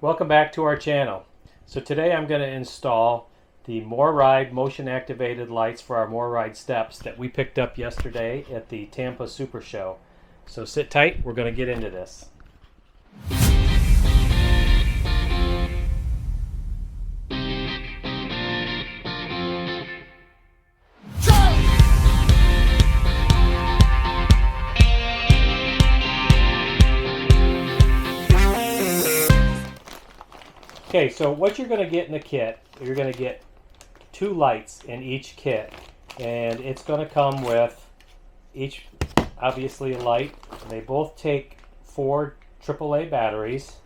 Welcome back to our channel. So today I'm going to install the MORryde motion activated lights for our MORryde steps that we picked up yesterday at the Tampa Super Show. So sit tight, we're going to get into this. Okay, so what you're going to get in the kit, you're going to get 2 lights in each kit, and it's going to come with each, obviously, a light. They both take 4 AAA batteries,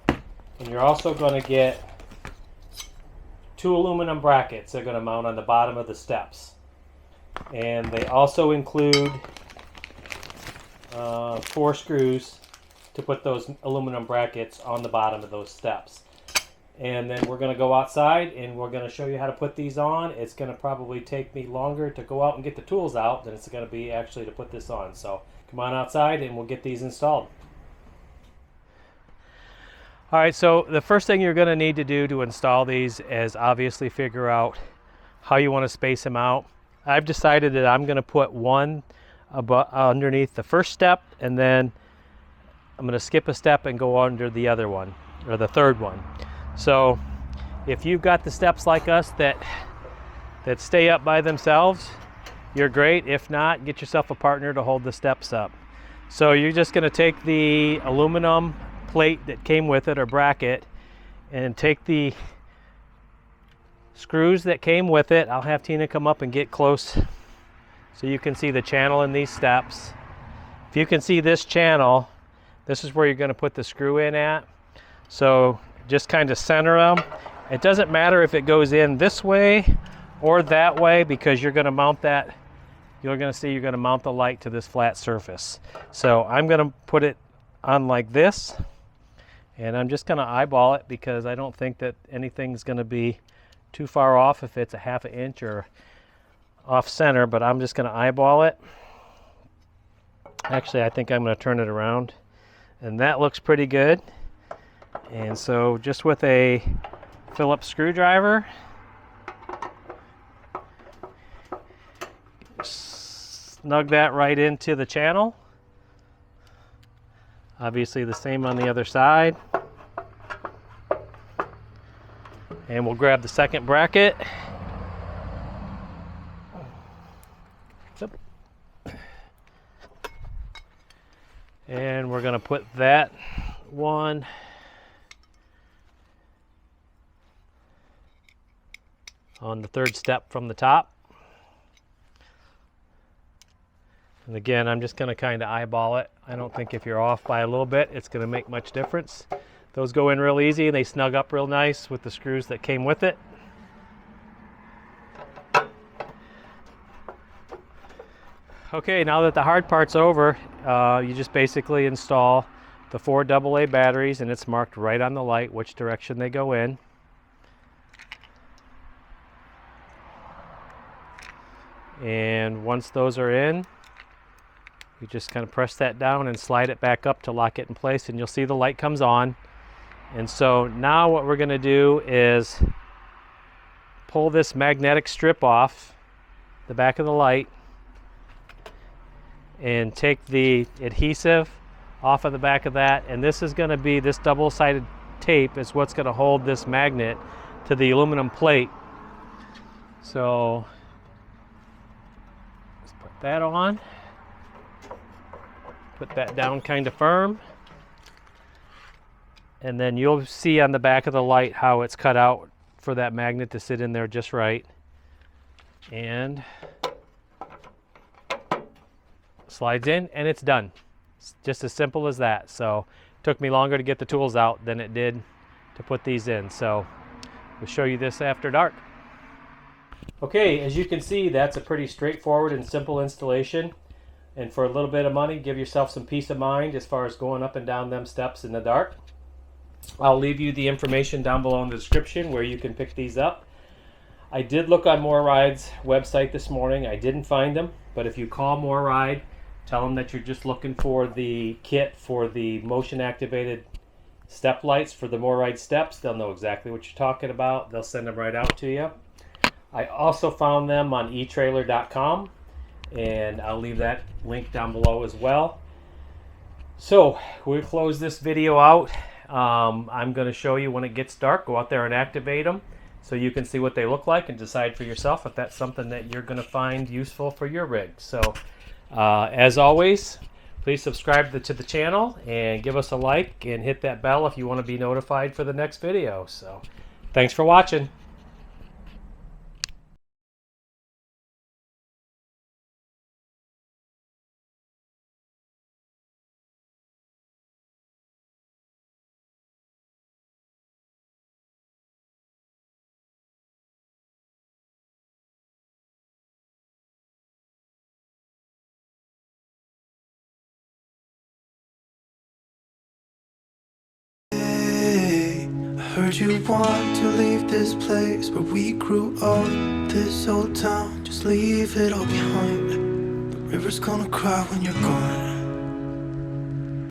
and you're also going to get 2 aluminum brackets that are going to mount on the bottom of the steps. And they also include 4 screws to put those aluminum brackets on the bottom of those steps. And then we're going to go outside and we're going to show you how to put these on. It's going to probably take me longer to go out and get the tools out than it's going to be actually to put this on. So come on outside and we'll get these installed. Alright, so the first thing you're going to need to do to install these is obviously figure out how you want to space them out. I've decided that I'm going to put one underneath the first step, and then I'm going to skip a step and go under the other one, or the third one. So if you've got the steps like us that stay up by themselves, you're great. If not, get yourself a partner to hold the steps up. So you're just going to take the aluminum plate that came with it, or bracket, and take the screws that came with it. I'll have Tina come up and get close so you can see the channel in these steps. If you can see this channel, this is where you're going to put the screw in at. So just kind of center them. It doesn't matter if it goes in this way or that way, because you're going to mount that. You're going to see you're going to mount the light to this flat surface. So I'm going to put it on like this, and I'm just going to eyeball it because I don't think that anything's going to be too far off if it's a ½ inch or off center, but I'm just going to eyeball it. Actually, I think I'm going to turn it around, and that looks pretty good. And so just with a Phillips screwdriver, snug that right into the channel. Obviously the same on the other side. And we'll grab the second bracket. And we're going to put that one on the third step from the top. And again, I'm just going to kind of eyeball it. I don't think if you're off by a little bit, it's going to make much difference. Those go in real easy, and they snug up real nice with the screws that came with it. Okay, now that the hard part's over, you just basically install the 4 AA batteries, and it's marked right on the light which direction they go in. And once those are in, you just kind of press that down and slide it back up to lock it in place, and you'll see the light comes on. And so now what we're going to do is pull this magnetic strip off the back of the light and take the adhesive off of the back of that. And this is going to be, this double-sided tape is what's going to hold this magnet to the aluminum plate. So let's put that on. Put that down kind of firm. And then you'll see on the back of the light how it's cut out for that magnet to sit in there just right. And slides in, and it's done. It's just as simple as that. So it took me longer to get the tools out than it did to put these in. So we'll show you this after dark. Okay, as you can see, that's a pretty straightforward and simple installation. And for a little bit of money, give yourself some peace of mind as far as going up and down them steps in the dark. I'll leave you the information down below in the description where you can pick these up. I did look on MORryde's website this morning. I didn't find them, but if you call MORryde, tell them that you're just looking for the kit for the motion activated step lights for the MORryde steps. They'll know exactly what you're talking about. They'll send them right out to you. I also found them on eTrailer.com, and I'll leave that link down below as well. So we'll close this video out. I'm going to show you when it gets dark. Go out there and activate them so you can see what they look like and decide for yourself if that's something that you're going to find useful for your rig. So as always, please subscribe to the channel and give us a like and hit that bell if you want to be notified for the next video. So thanks for watching. Heard you want to leave this place where we grew up, this old town, just leave it all behind. The river's gonna cry when you're gone.